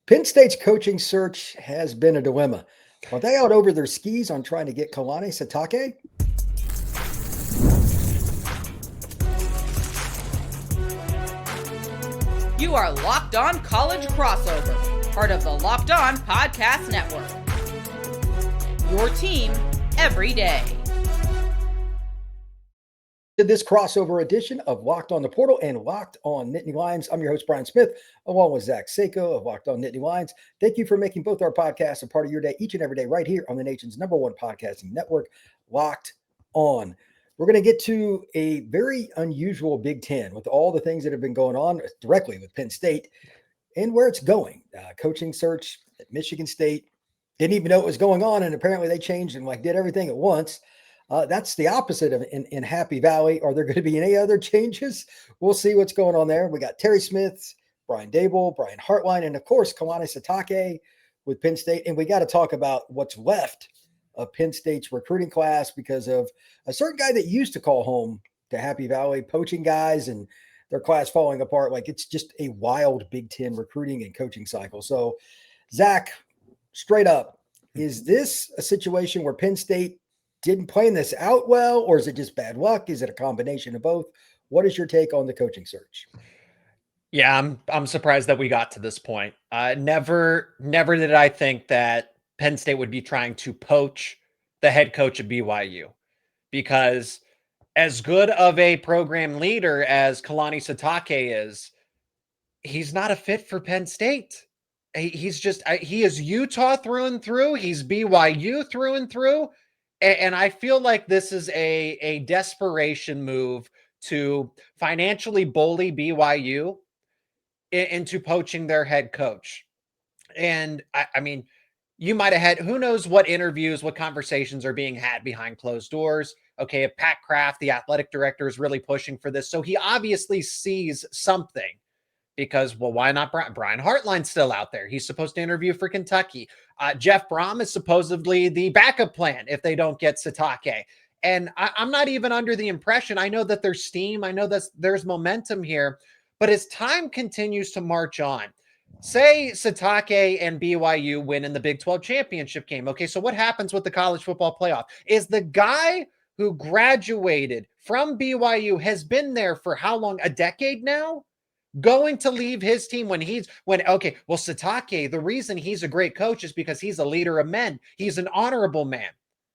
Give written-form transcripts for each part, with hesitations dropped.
Penn State's coaching search has been a dilemma. Are they out over their skis on trying to get Kalani Sitake? You are Locked On College Crossover, part of the Locked On Podcast Network. Your team every day. This crossover edition of Locked On the Portal and Locked On Nittany Lions. I'm your host, Brian Smith, along with Zach Seyko of Locked On Nittany Lions. Thank you for making both our podcasts a part of your day each and every day right here on the nation's #1 podcasting network, Locked On. We're going to get to a very unusual Big Ten with all the things that have been going on directly with Penn State and where it's going. Coaching search at Michigan State. Didn't even know it was going on, and apparently they changed and did everything at once. That's the opposite of in Happy Valley. Are there going to be any other changes? We'll see what's going on there. We got Terry Smith, Brian Dable, Brian Hartline, and of course, Kalani Sitake with Penn State. And we got to talk about what's left of Penn State's recruiting class because of a certain guy that used to call home to Happy Valley, poaching guys and their class falling apart. It's just a wild Big Ten recruiting and coaching cycle. So, Zach, straight up, is this a situation where Penn State didn't plan this out well, or is it just bad luck? Is it a combination of both? What is your take on the coaching search? Yeah, I'm surprised that we got to this point. Never did I think that Penn State would be trying to poach the head coach of BYU, because as good of a program leader as Kalani Sitake is, he's not a fit for Penn State. He is Utah through and through. He's BYU through and through. And I feel like this is a desperation move to financially bully BYU into poaching their head coach. And I mean, you might have had, who knows what interviews, what conversations are being had behind closed doors. Okay, if Pat Kraft, the athletic director, is really pushing for this, so he obviously sees something. Because, well, why not Brian Hartline's still out there? He's supposed to interview for Kentucky. Jeff Brom is supposedly the backup plan if they don't get Sitake. And I'm not even under the impression. I know that there's steam. I know that there's momentum here. But as time continues to march on, say Sitake and BYU win in the Big 12 championship game. Okay, so what happens with the college football playoff? Is the guy who graduated from BYU, has been there for how long? A decade now? Going to leave his team Sitake, the reason he's a great coach is because he's a leader of men. He's an honorable man.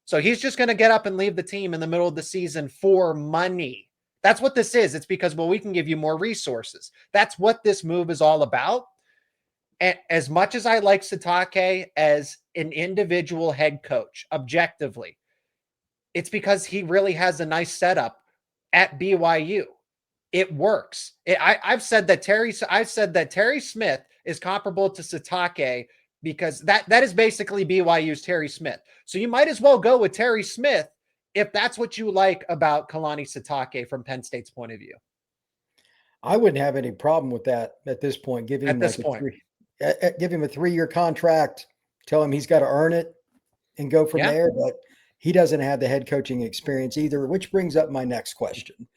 So he's just going to get up and leave the team in the middle of the season for money. That's what this is. It's because, we can give you more resources. That's what this move is all about. And as much as I like Sitake as an individual head coach, objectively, it's because he really has a nice setup at BYU. It works. I've said that Terry Smith is comparable to Sitake because that is basically BYU's Terry Smith. So you might as well go with Terry Smith if that's what you like about Kalani Sitake from Penn State's point of view. I wouldn't have any problem with that at this point. Give him a 3-year contract. Tell him he's got to earn it and go from there. But he doesn't have the head coaching experience either, which brings up my next question.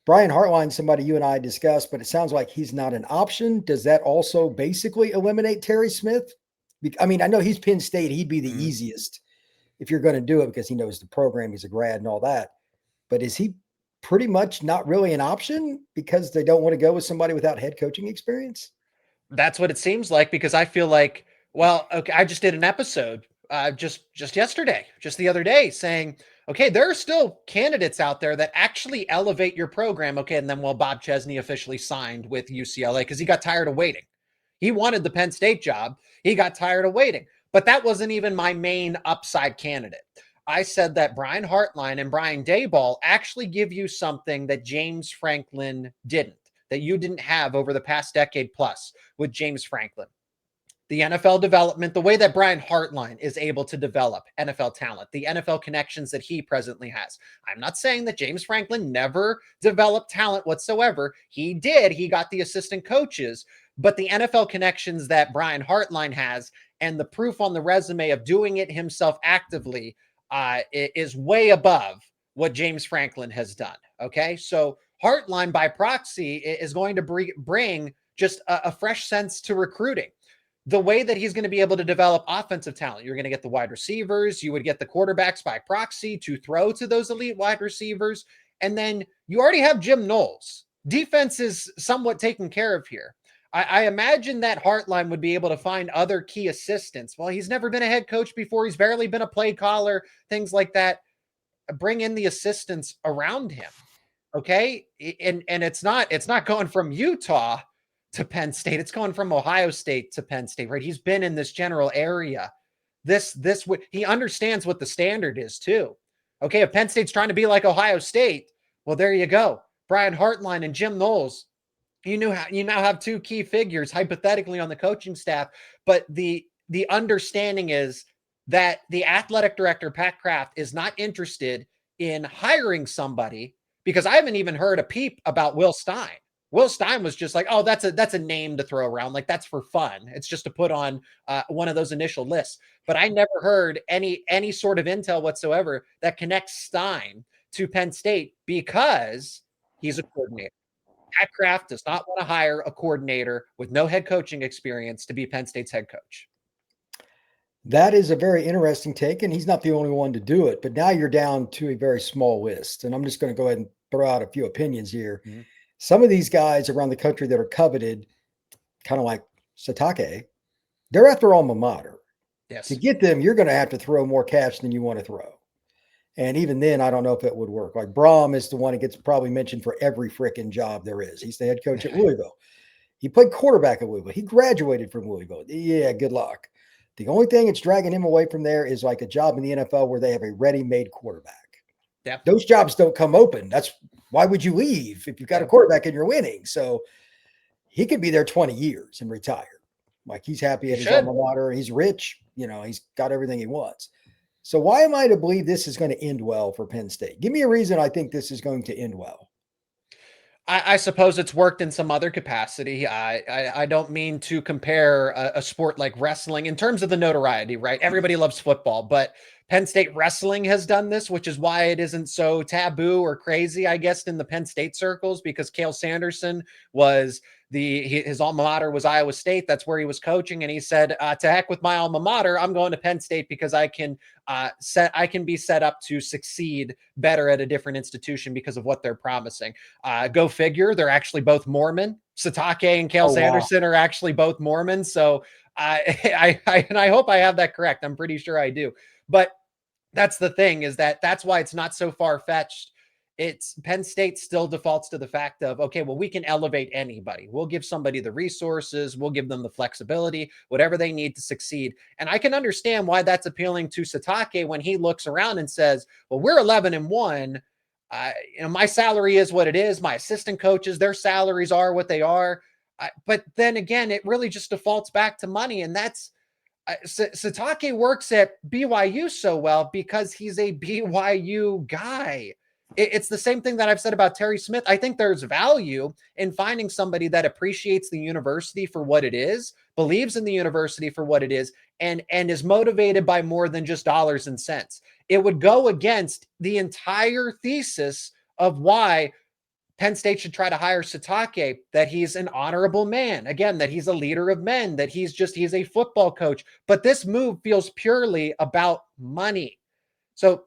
Brian Hartline, somebody you and I discussed, but it sounds like he's not an option. Does that also basically eliminate Terry Smith? I mean, I know he's Penn State. He'd be the easiest if you're going to do it because he knows the program. He's a grad and all that. But is he pretty much not really an option because they don't want to go with somebody without head coaching experience? That's what it seems like, because I feel like, I just did an episode just the other day saying, okay, there are still candidates out there that actually elevate your program. Okay, and then Bob Chesney officially signed with UCLA because he got tired of waiting. He wanted the Penn State job. He got tired of waiting. But that wasn't even my main upside candidate. I said that Brian Hartline and Brian Daboll actually give you something that James Franklin didn't, that you didn't have over the past decade plus with James Franklin. The NFL development, the way that Brian Hartline is able to develop NFL talent, the NFL connections that he presently has. I'm not saying that James Franklin never developed talent whatsoever. He did. He got the assistant coaches. But the NFL connections that Brian Hartline has and the proof on the resume of doing it himself actively is way above what James Franklin has done. Okay, so Hartline by proxy is going to bring just a fresh sense to recruiting. the way that he's going to be able to develop offensive talent. You're going to get the wide receivers. You would get the quarterbacks by proxy to throw to those elite wide receivers. And then you already have Jim Knowles. Defense is somewhat taken care of here. I imagine that Hartline would be able to find other key assistants. Well, he's never been a head coach before. He's barely been a play caller, things like that. Bring in the assistants around him. Okay. And it's not going from Utah to Penn State. It's going from Ohio State to Penn State, right? He's been in this general area. He understands what the standard is too. Okay. If Penn State's trying to be like Ohio State, well, there you go. Brian Hartline and Jim Knowles. You now have two key figures hypothetically on the coaching staff, but the understanding is that the athletic director, Pat Kraft, is not interested in hiring somebody, because I haven't even heard a peep about Will Stein. Will Stein was just like, oh, that's a name to throw around. Like, that's for fun. It's just to put on one of those initial lists. But I never heard any sort of intel whatsoever that connects Stein to Penn State, because he's a coordinator. Pat Kraft does not want to hire a coordinator with no head coaching experience to be Penn State's head coach. That is a very interesting take, and he's not the only one to do it. But now you're down to a very small list, and I'm just going to go ahead and throw out a few opinions here. Mm-hmm. Some of these guys around the country that are coveted, kind of like Sitake, they're after alma mater. Yes. To get them, you're going to have to throw more cash than you want to throw. And even then, I don't know if it would work. Like, Braum is the one that gets probably mentioned for every freaking job there is. He's the head coach at Louisville. He played quarterback at Louisville. He graduated from Louisville. Yeah, good luck. The only thing that's dragging him away from there is like a job in the NFL where they have a ready-made quarterback. Yeah. Those jobs don't come open. Why would you leave if you've got a quarterback and you're winning? So he could be there 20 years and retire. Like, he's happy at his alma mater. He's rich. He's got everything he wants. So why am I to believe this is going to end well for Penn State? Give me a reason I think this is going to end well. I suppose it's worked in some other capacity. I don't mean to compare a sport like wrestling in terms of the notoriety, right? Everybody loves football, but Penn State wrestling has done this, which is why it isn't so taboo or crazy, I guess, in the Penn State circles, because Cale Sanderson was his alma mater was Iowa State. That's where he was coaching. And he said, to heck with my alma mater, I'm going to Penn State because I can be set up to succeed better at a different institution because of what they're promising. Go figure. They're actually both Mormon. Sitake and Cale Sanderson are actually both Mormon. So I hope I have that correct. I'm pretty sure I do. But that's the thing, is that's why it's not so far-fetched. It's Penn State still defaults to the fact of, okay, well, we can elevate anybody. We'll give somebody the resources. We'll give them the flexibility, whatever they need to succeed. And I can understand why that's appealing to Sitake when he looks around and says, well, we're 11-1. My salary is what it is. My assistant coaches, their salaries are what they are. But then again, it really just defaults back to money. And that's, Sitake works at BYU so well because he's a BYU guy. It's the same thing that I've said about Terry Smith. I think there's value in finding somebody that appreciates the university for what it is, believes in the university for what it is, and is motivated by more than just dollars and cents. It would go against the entire thesis of why Penn State should try to hire Sitake, that he's an honorable man, again, that he's a leader of men, that he's a football coach. But this move feels purely about money. So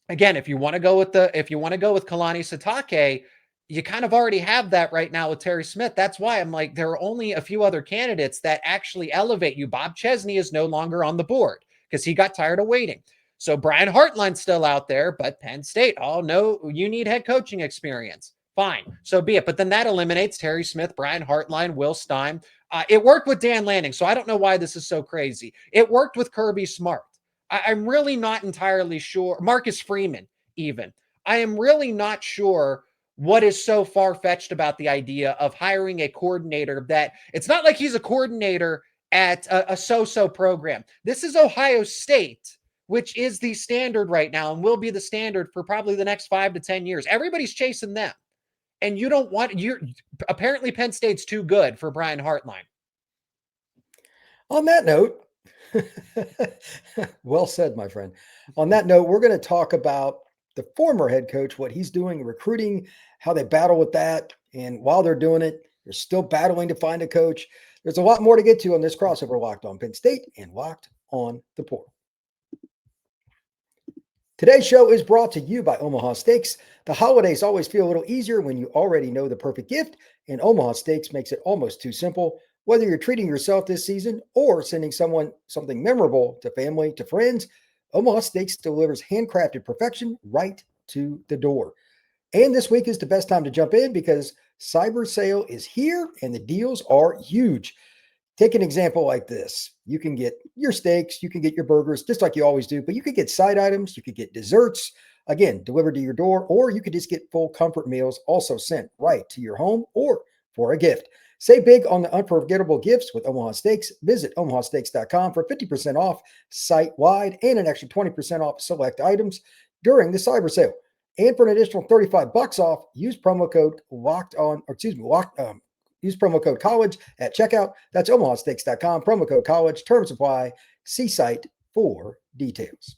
again, if you want to go with Kalani Sitake, you kind of already have that right now with Terry Smith. That's why I'm like, there are only a few other candidates that actually elevate you. Bob Chesney is no longer on the board because he got tired of waiting. So Brian Hartline's still out there, but Penn State, oh no, you need head coaching experience. Fine, so be it. But then that eliminates Terry Smith, Brian Hartline, Will Stein. It worked with Dan Lanning, so I don't know why this is so crazy. It worked with Kirby Smart. I'm really not entirely sure. Marcus Freeman, even. I am really not sure what is so far-fetched about the idea of hiring a coordinator that it's not like he's a coordinator at a so-so program. This is Ohio State, which is the standard right now and will be the standard for probably the next 5 to 10 years. Everybody's chasing them. And apparently Penn State's too good for Brian Hartline. On that note, well said, my friend. On that note, we're going to talk about the former head coach, what he's doing, recruiting, how they battle with that. And while they're doing it, they're still battling to find a coach. There's a lot more to get to on this crossover Locked On Penn State and Locked On the Portal. Today's show is brought to you by Omaha Steaks. The holidays always feel a little easier when you already know the perfect gift, and Omaha Steaks makes it almost too simple. Whether you're treating yourself this season or sending someone something memorable to family, to friends, Omaha Steaks delivers handcrafted perfection right to the door. And this week is the best time to jump in because Cyber Sale is here and the deals are huge. Take an example like this. You can get your steaks, you can get your burgers, just like you always do, but you could get side items, you could get desserts, again, delivered to your door, or you could just get full comfort meals also sent right to your home or for a gift. Save big on the unforgettable gifts with Omaha Steaks. Visit omahasteaks.com for 50% off site-wide and an extra 20% off select items during the Cyber Sale. And for an additional $35 off, use promo code use promo code college at checkout. That's omahasteaks.com, promo code college, terms apply. See site for details.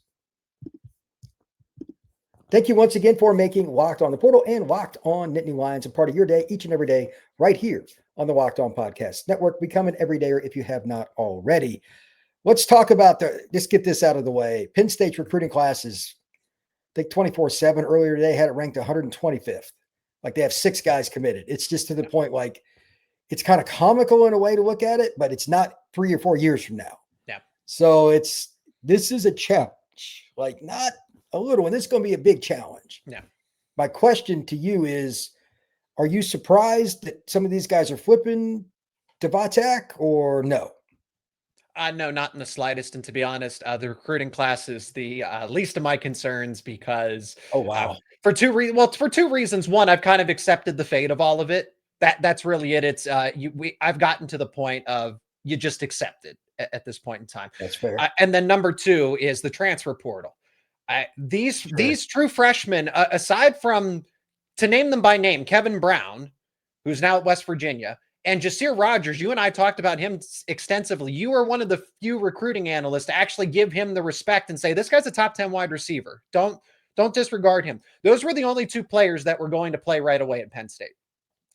Thank you once again for making Locked On the Portal and Locked On Nittany Lions a part of your day each and every day right here on the Locked On Podcast Network. Become an everydayer if you have not already. Let's talk about just get this out of the way. Penn State's recruiting class is, I think 24/7 earlier today had it ranked 125th. Like they have 6 guys committed. It's just to the point like it's kind of comical in a way to look at it, but it's not 3 or 4 years from now. Yeah. So this is a challenge, like not a little one. This is going to be a big challenge. Yeah. My question to you is, are you surprised that some of these guys are flipping to Vatak or no? No, not in the slightest. And to be honest, the recruiting class is the least of my concerns because Oh, wow. for two reasons. One, I've kind of accepted the fate of all of it. That's really it. It's I've gotten to the point of you just accept it at this point in time. That's fair. And then number 2 is the transfer portal. These true freshmen, aside from, to name them by name, Kevin Brown, who's now at West Virginia, and Jasir Rogers, you and I talked about him extensively. You are one of the few recruiting analysts to actually give him the respect and say, this guy's a top 10 wide receiver. Don't disregard him. Those were the only 2 players that were going to play right away at Penn State.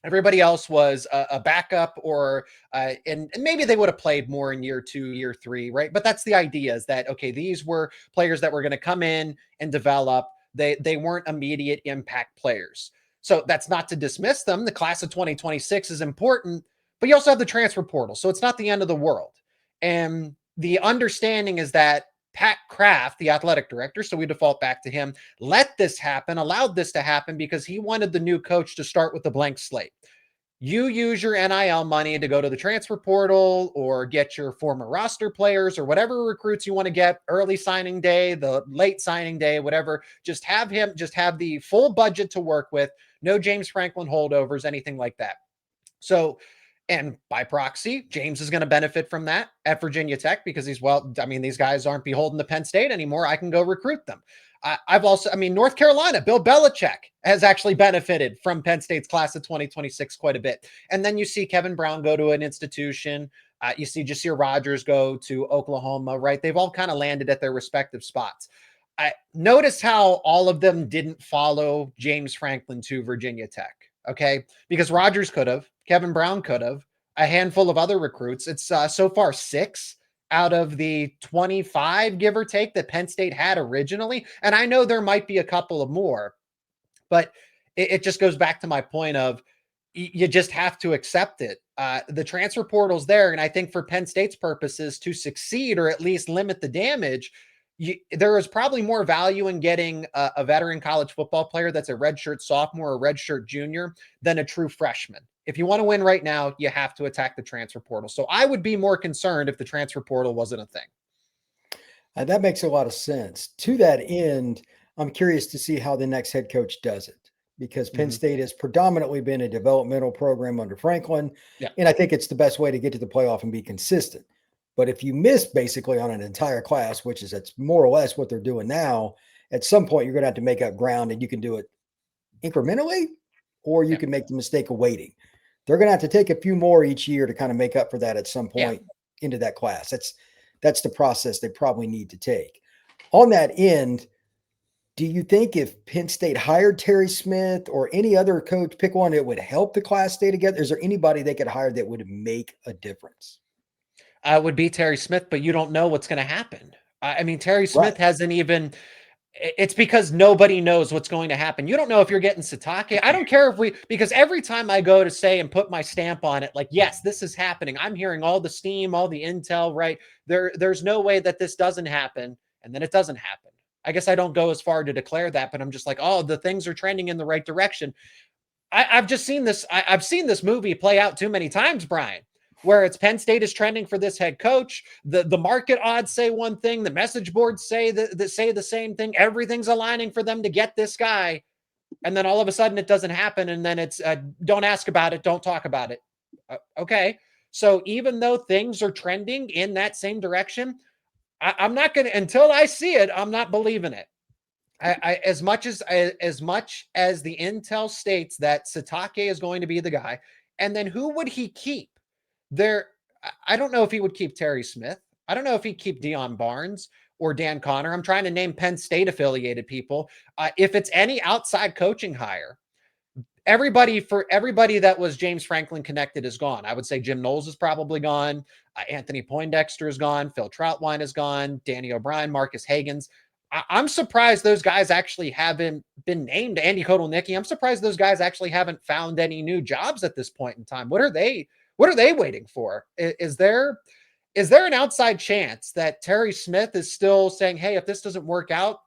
Everybody else was a backup or and maybe they would have played more in year 2, year 3, right? But that's the idea, is that, okay, these were players that were going to come in and develop. They weren't immediate impact players. So that's not to dismiss them. The class of 2026 is important, but you also have the transfer portal. So it's not the end of the world. And the understanding is that Pat Kraft, the athletic director, so we default back to him, let this happen, allowed this to happen because he wanted the new coach to start with a blank slate. You use your NIL money to go to the transfer portal or get your former roster players or whatever recruits you want to get, early signing day, the late signing day, whatever. Just have the full budget to work with. No James Franklin holdovers, anything like that. So, and by proxy, James is going to benefit from that at Virginia Tech because these guys aren't beholden to Penn State anymore. I can go recruit them. North Carolina, Bill Belichick has actually benefited from Penn State's class of 2026 quite a bit. And then you see Kevin Brown go to an institution. You see Jasir Rogers go to Oklahoma, right? They've all kind of landed at their respective spots. I notice how all of them didn't follow James Franklin to Virginia Tech. Okay. Because Rogers could have, Kevin Brown could have, a handful of other recruits. It's so far 6 out of the 25, give or take, that Penn State had originally. And I know there might be a couple of more, but it just goes back to my point of you just have to accept it. The transfer portal's there. And I think for Penn State's purposes to succeed or at least limit the damage, there is probably more value in getting a veteran college football player that's a redshirt sophomore or redshirt junior than a true freshman. If you want to win right now, you have to attack the transfer portal. So I would be more concerned if the transfer portal wasn't a thing. That makes a lot of sense. To that end, I'm curious to see how the next head coach does it because Penn State has predominantly been a developmental program under Franklin. Yeah. And I think it's the best way to get to the playoff and be consistent. But if you miss basically on an entire class, that's more or less what they're doing now, at some point you're going to have to make up ground, and you can do it incrementally, or you can make the mistake of waiting. They're going to have to take a few more each year to kind of make up for that at some point into that class. That's the process they probably need to take. On that end, Do you think if Penn State hired Terry Smith or any other coach, pick one, it would help the class stay together? Is there anybody they could hire that would make a difference? Would be Terry Smith, but you don't know what's going to happen. I mean, Terry Right. Smith hasn't even. It's because nobody knows what's going to happen. You don't know if you're getting Sitake. I don't care because every time I go to say and put my stamp on it, like, yes, this is happening. I'm hearing all the steam, all the intel, right? There's no way that this doesn't happen. And then it doesn't happen. I guess I don't go as far to declare that, but I'm just like, oh, the things are trending in the right direction. I've just seen this. I've seen this movie play out too many times, Brian, where it's Penn State is trending for this head coach. The market odds say one thing. The message boards say that say the same thing. Everything's aligning for them to get this guy. And then all of a sudden it doesn't happen. And then it's don't ask about it. Don't talk about it. Okay. So even though things are trending in that same direction, I'm not going to, until I see it, I'm not believing it. As much as the intel states that Sitake is going to be the guy, and then who would he keep? I don't know if he would keep Terry Smith. I don't know if he'd keep Deion Barnes or Dan Connor. I'm trying to name Penn State affiliated people. If it's any outside coaching hire, everybody that was James Franklin connected is gone. I would say Jim Knowles is probably gone. Anthony Poindexter is gone. Phil Troutwine is gone. Danny O'Brien, Marcus Hagans. I'm surprised those guys actually haven't been named. Andy Kotelnicki. I'm surprised those guys actually haven't found any new jobs at this point in time. What are they waiting for? Is there an outside chance that Terry Smith is still saying, hey, if this doesn't work out,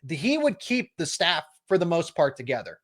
he would keep the staff for the most part together?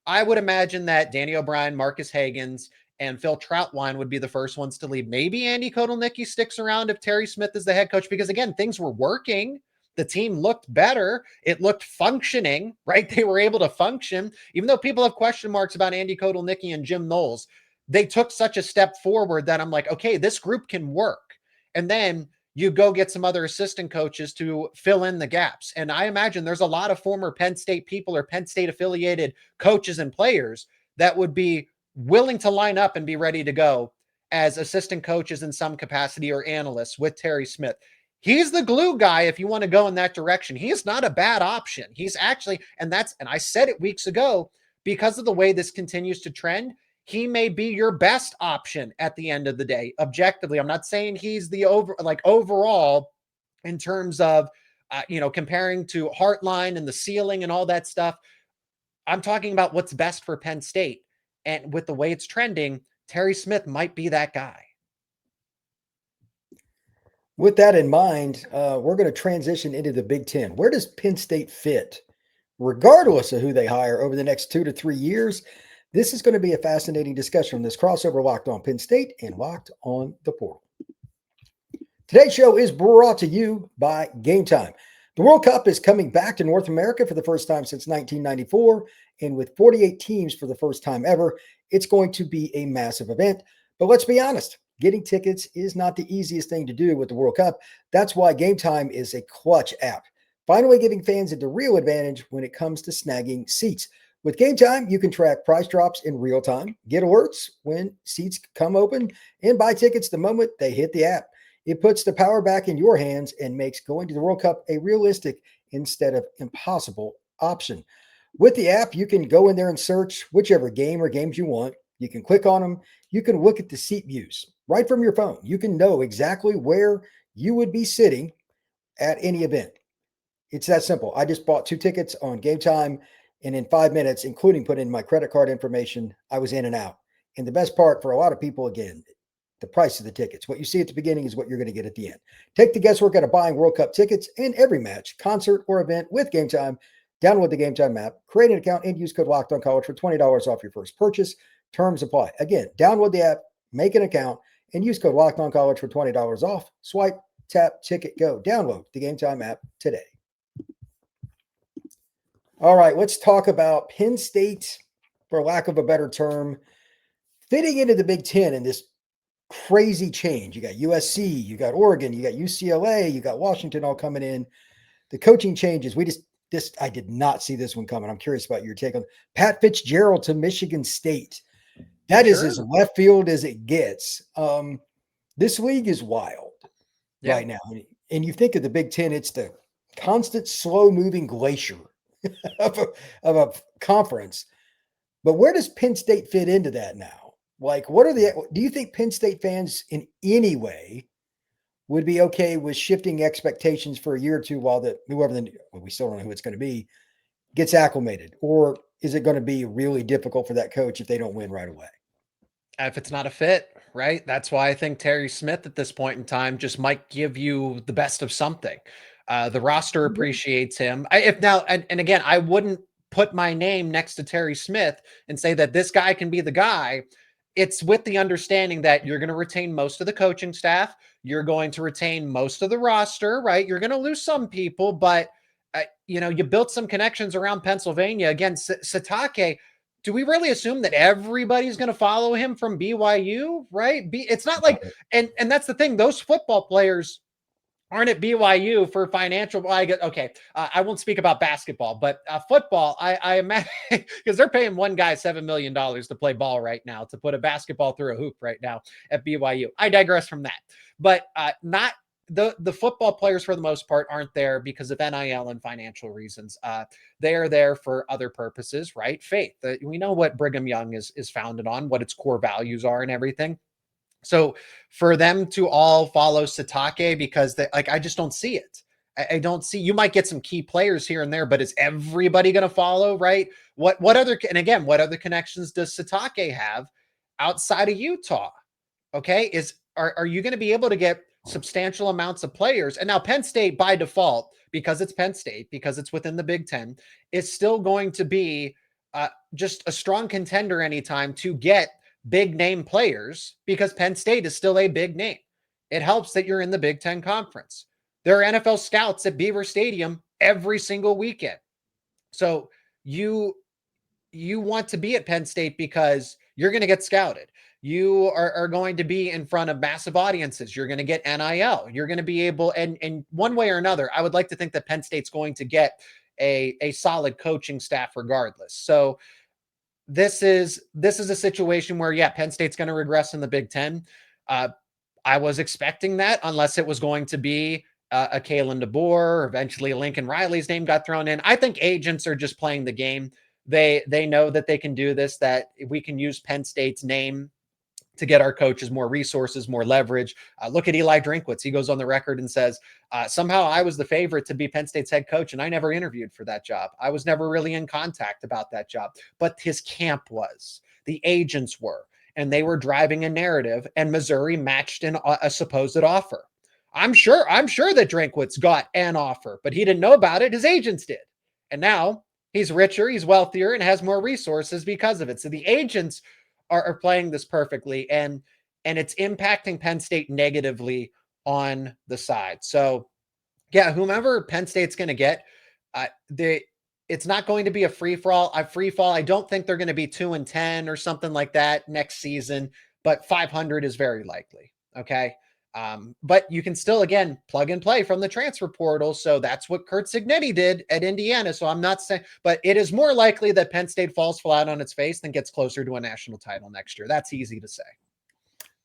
I would imagine that Danny O'Brien, Marcus Hagans, and Phil Troutwine would be the first ones to leave. Maybe Andy Kotelnicki sticks around if Terry Smith is the head coach, because again, things were working. The team looked better. It looked functioning, right? They were able to function. Even though people have question marks about Andy Kotelnicki and Jim Knowles, they took such a step forward that I'm like, okay, this group can work. And then you go get some other assistant coaches to fill in the gaps. And I imagine there's a lot of former Penn State people or Penn State affiliated coaches and players that would be willing to line up and be ready to go as assistant coaches in some capacity or analysts with Terry Smith. He's the glue guy if you want to go in that direction. He's not a bad option. He's actually, and I said it weeks ago, because of the way this continues to trend, he may be your best option at the end of the day, objectively. I'm not saying he's the overall in terms of, comparing to Heartline and the ceiling and all that stuff. I'm talking about what's best for Penn State. And with the way it's trending, Terry Smith might be that guy. With that in mind, we're going to transition into the Big Ten. Where does Penn State fit, regardless of who they hire over the next 2 to 3 years? This is going to be a fascinating discussion on this crossover Locked On Penn State and Locked On the Portal. Today's show is brought to you by Gametime. The World Cup is coming back to North America for the first time since 1994, and with 48 teams for the first time ever, it's going to be a massive event. But let's be honest, getting tickets is not the easiest thing to do with the World Cup. That's why Gametime is a clutch app, finally giving fans a real advantage when it comes to snagging seats. With Gametime, you can track price drops in real time, get alerts when seats come open, and buy tickets the moment they hit the app. It puts the power back in your hands and makes going to the World Cup a realistic instead of impossible option. With the app, you can go in there and search whichever game or games you want. You can click on them. You can look at the seat views right from your phone. You can know exactly where you would be sitting at any event. It's that simple. I just bought 2 tickets on Gametime, and in 5 minutes, including putting in my credit card information, I was in and out. And the best part for a lot of people, again, the price of the tickets. What you see at the beginning is what you're going to get at the end. Take the guesswork out of buying World Cup tickets in every match, concert, or event with Gametime. Download the Gametime app, create an account, and use code LOCKEDONCollege for $20 off your first purchase. Terms apply. Again, download the app, make an account, and use code LOCKEDONCollege for $20 off. Swipe, tap, ticket, go. Download the Gametime app today. All right, let's talk about Penn State, for lack of a better term, fitting into the Big Ten in this crazy change. You got USC, you got Oregon, you got UCLA, you got Washington all coming in. The coaching changes. I did not see this one coming. I'm curious about your take on Pat Fitzgerald to Michigan State. That is as left field as it gets. This league is wild right now. And you think of the Big Ten, it's the constant slow moving glacier of a conference. But where does Penn State fit into that now? Like, do you think Penn State fans in any way would be okay with shifting expectations for a year or two while we still don't know who it's going to be, gets acclimated? Or is it going to be really difficult for that coach if they don't win right away? If it's not a fit, right? That's why I think Terry Smith at this point in time just might give you the best of something. The roster appreciates him. And again, I wouldn't put my name next to Terry Smith and say that this guy can be the guy. It's with the understanding that you're going to retain most of the coaching staff. You're going to retain most of the roster, right? You're going to lose some people, but you built some connections around Pennsylvania. Again, Sitake, do we really assume that everybody's going to follow him from BYU, right? It's not like, and that's the thing. Those football players aren't at BYU for financial. I won't speak about basketball, but football, I imagine, because they're paying one guy $7 million to play ball right now, to put a basketball through a hoop right now at BYU. I digress from that, but not the football players for the most part aren't there because of NIL and financial reasons. They are there for other purposes, right? Faith. We know what Brigham Young is founded on, what its core values are and everything. So for them to all follow Sitake because I just don't see it. I don't see, you might get some key players here and there, but is everybody going to follow, right? What other connections does Sitake have outside of Utah? Okay. Are you going to be able to get substantial amounts of players? And now Penn State by default, because it's Penn State, because it's within the Big Ten, is still going to be just a strong contender anytime to get big name players, because Penn State is still a big name. It helps that you're in the Big Ten Conference. There are NFL scouts at Beaver Stadium every single weekend. So you want to be at Penn State because you're going to get scouted. You are going to be in front of massive audiences. You're going to get NIL. You're going to be able, and one way or another, I would like to think that Penn State's going to get a solid coaching staff regardless. So this is a situation where, Penn State's going to regress in the Big Ten. I was expecting that, unless it was going to be a Kalen DeBoer. Eventually Lincoln Riley's name got thrown in. I think agents are just playing the game. They know that they can do this, that we can use Penn State's name to get our coaches more resources, more leverage. Look at Eli Drinkwitz. He goes on the record and says, somehow I was the favorite to be Penn State's head coach, and I never interviewed for that job. I was never really in contact about that job, but his camp was. The agents were, and they were driving a narrative, and Missouri matched in a supposed offer. I'm sure that Drinkwitz got an offer, but he didn't know about it. His agents did. And now he's richer, he's wealthier, and has more resources because of it. So the agents are playing this perfectly, and it's impacting Penn State negatively on the side. So whomever Penn State's going to get, it's not going to be a free fall. I don't think they're going to be 2-10 or something like that next season, but 500 is very likely. Okay. But you can still, again, plug and play from the transfer portal. So that's what Kurt Cignetti did at Indiana. So I'm not saying, but it is more likely that Penn State falls flat on its face than gets closer to a national title next year. That's easy to say.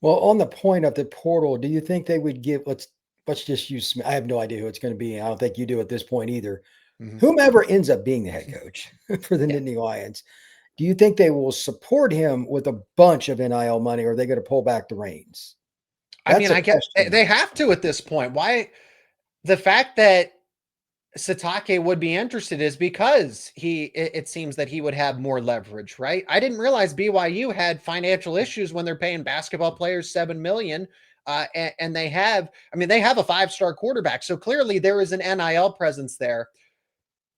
Well, on the point of the portal, do you think they would give, let's just use, I have no idea who it's going to be. I don't think you do at this point either. Mm-hmm. Whomever ends up being the head coach for the Nittany Lions, do you think they will support him with a bunch of NIL money, or are they going to pull back the reins? I guess they have to at this point. Why? The fact that Sitake would be interested is because it seems that he would have more leverage, right? I didn't realize BYU had financial issues when they're paying basketball players $7 million. And they have a 5-star quarterback. So clearly there is an NIL presence there.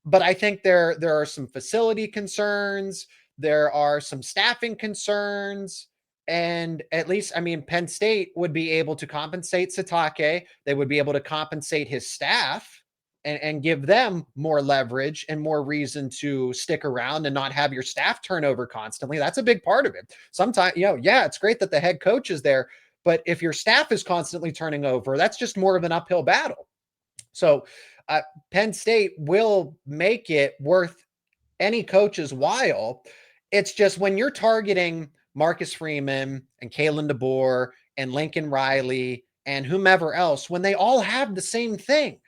But I think there are some facility concerns. There are some staffing concerns. And at least, Penn State would be able to compensate Sitake. They would be able to compensate his staff and give them more leverage and more reason to stick around and not have your staff turnover constantly. That's a big part of it. Sometimes, it's great that the head coach is there, but if your staff is constantly turning over, that's just more of an uphill battle. So Penn State will make it worth any coach's while. It's just when you're targeting Marcus Freeman and Kalen DeBoer and Lincoln Riley and whomever else, when they all have the same thing,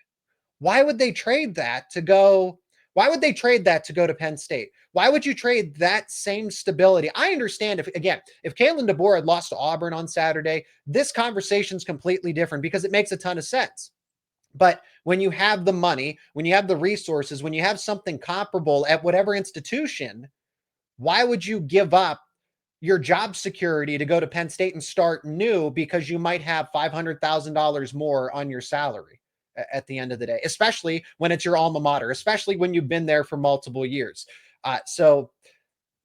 why would they trade that to go Why would they trade that to go to Penn State? Why would you trade that same stability? I understand if Kalen DeBoer had lost to Auburn on Saturday, this conversation's completely different because it makes a ton of sense. But when you have the money, when you have the resources, when you have something comparable at whatever institution, why would you give up your job security to go to Penn State and start new because you might have $500,000 more on your salary at the end of the day, especially when it's your alma mater, especially when you've been there for multiple years. So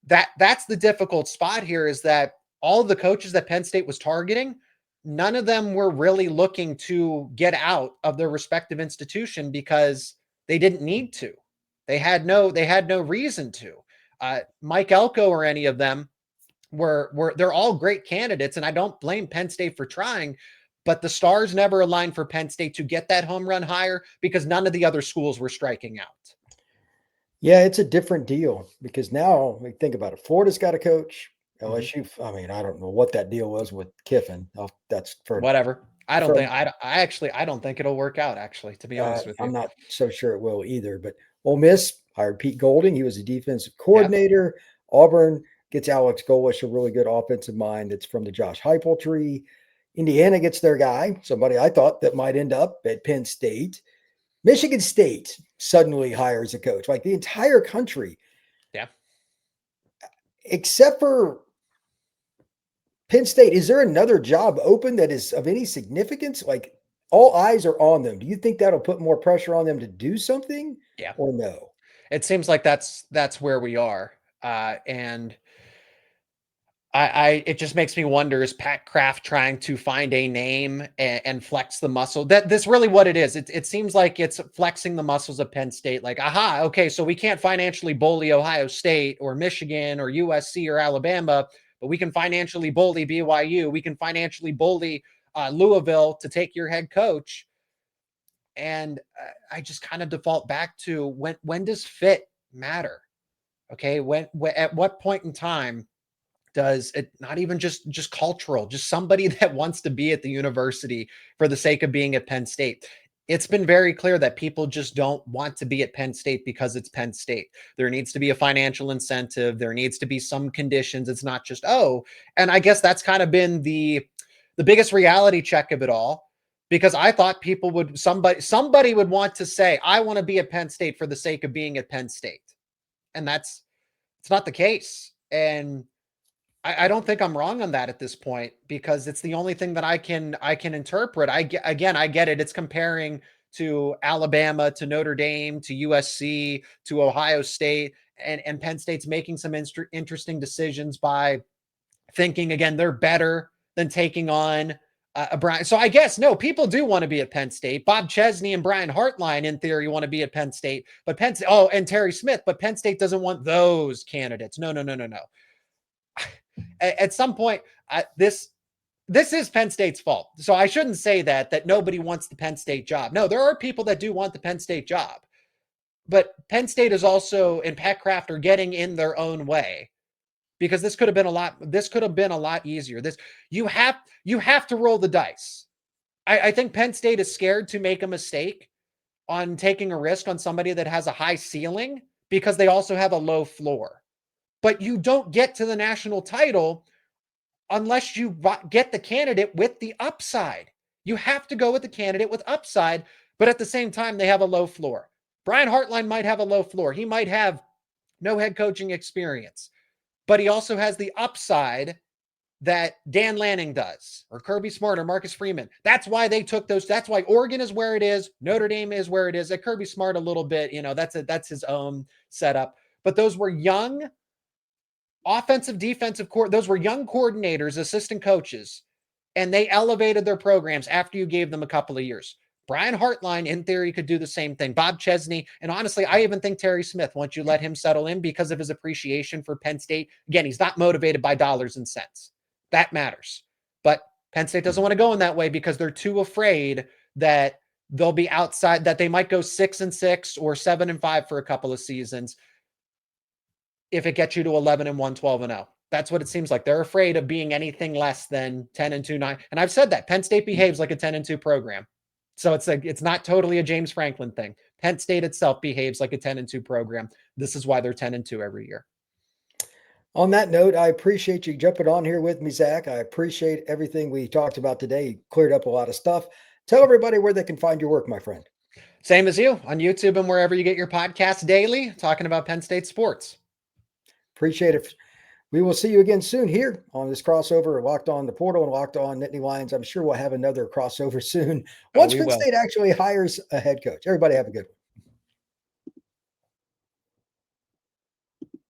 that's the difficult spot here, is that all of the coaches that Penn State was targeting, none of them were really looking to get out of their respective institution because they didn't need to. They had no reason to. Mike Elko or any of them they're all great candidates, and I don't blame Penn State for trying, but the stars never aligned for Penn State to get that home run hire because none of the other schools were striking out. Yeah, it's a different deal because now think about it. Florida's got a coach. LSU, I mean, I don't know what that deal was with Kiffin. That's for whatever. I don't think it'll work out, actually, to be honest with you. I'm not so sure it will either. But Ole Miss hired Pete Golding. He was a defensive coordinator. Yep. Auburn gets Alex Golish, a really good offensive mind that's from the Josh Heupel tree. Indiana gets their guy, somebody I thought that might end up at Penn State. Michigan State suddenly hires a coach. Like the entire country. Yeah. Except for Penn State, is there another job open that is of any significance? Like all eyes are on them. Do you think that'll put more pressure on them to do something? Yeah. Or no? It seems like that's where we are. And it just makes me wonder, is Pat Kraft trying to find a name and flex the muscle? That's really what it is. It seems like it's flexing the muscles of Penn State. Like, aha, okay, so we can't financially bully Ohio State or Michigan or USC or Alabama, but we can financially bully BYU. We can financially bully Louisville to take your head coach. And I just kind of default back to when does fit matter? Okay, when at what point in time does it, not even just cultural, just somebody that wants to be at the university for the sake of being at Penn State? It's been very clear that people just don't want to be at Penn State because it's Penn State. There needs to be a financial incentive. There needs to be some conditions. It's not just, and I guess that's kind of been the biggest reality check of it all, because I thought people would, somebody would want to say, I want to be at Penn State for the sake of being at Penn State. And it's not the case. And I don't think I'm wrong on that at this point, because it's the only thing that I can interpret. I get it. It's comparing to Alabama, to Notre Dame, to USC, to Ohio State, and Penn State's making some interesting decisions by thinking, again, they're better than taking on a Brian. So I guess, no, people do want to be at Penn State. Bob Chesney and Brian Hartline, in theory, want to be at Penn State, but and Terry Smith, but Penn State doesn't want those candidates. No. At some point, this is Penn State's fault. So I shouldn't say that nobody wants the Penn State job. No, there are people that do want the Penn State job, but Penn State is also, and Pat Kraft are getting in their own way, because this could have been a lot easier. You have to roll the dice. I think Penn State is scared to make a mistake on taking a risk on somebody that has a high ceiling, because they also have a low floor. But you don't get to the national title unless you get the candidate with the upside. You have to go with the candidate with upside, but at the same time, they have a low floor. Brian Hartline might have a low floor. He might have no head coaching experience, but he also has the upside that Dan Lanning does, or Kirby Smart, or Marcus Freeman. That's why they took those. That's why Oregon is where it is. Notre Dame is where it is. At Kirby Smart, a little bit, that's his own setup. But those were young offensive, defensive those were young coordinators, assistant coaches, and they elevated their programs after you gave them a couple of years. Brian Hartline, in theory, could do the same thing. Bob Chesney, and honestly, I even think Terry Smith, once you let him settle in, because of his appreciation for Penn State. Again, he's not motivated by dollars and cents. That matters. But Penn State doesn't want to go in that way because they're too afraid that they'll be outside, that they might go 6-6 or 7-5 for a couple of seasons if it gets you to 11-1, 12-0. That's what it seems like. They're afraid of being anything less than 10-2, 9. And I've said that Penn State behaves like a 10-2 program. So it's not totally a James Franklin thing. Penn State itself behaves like a 10-2 program. This is why they're 10-2 every year. On that note, I appreciate you jumping on here with me, Zach. I appreciate everything we talked about today. You cleared up a lot of stuff. Tell everybody where they can find your work, my friend. Same as you, on YouTube and wherever you get your podcasts daily, talking about Penn State sports. Appreciate it. We will see you again soon here on this crossover, Locked On the Portal and Locked On Nittany Lions. I'm sure we'll have another crossover soon once Penn State actually hires a head coach. Everybody have a good one.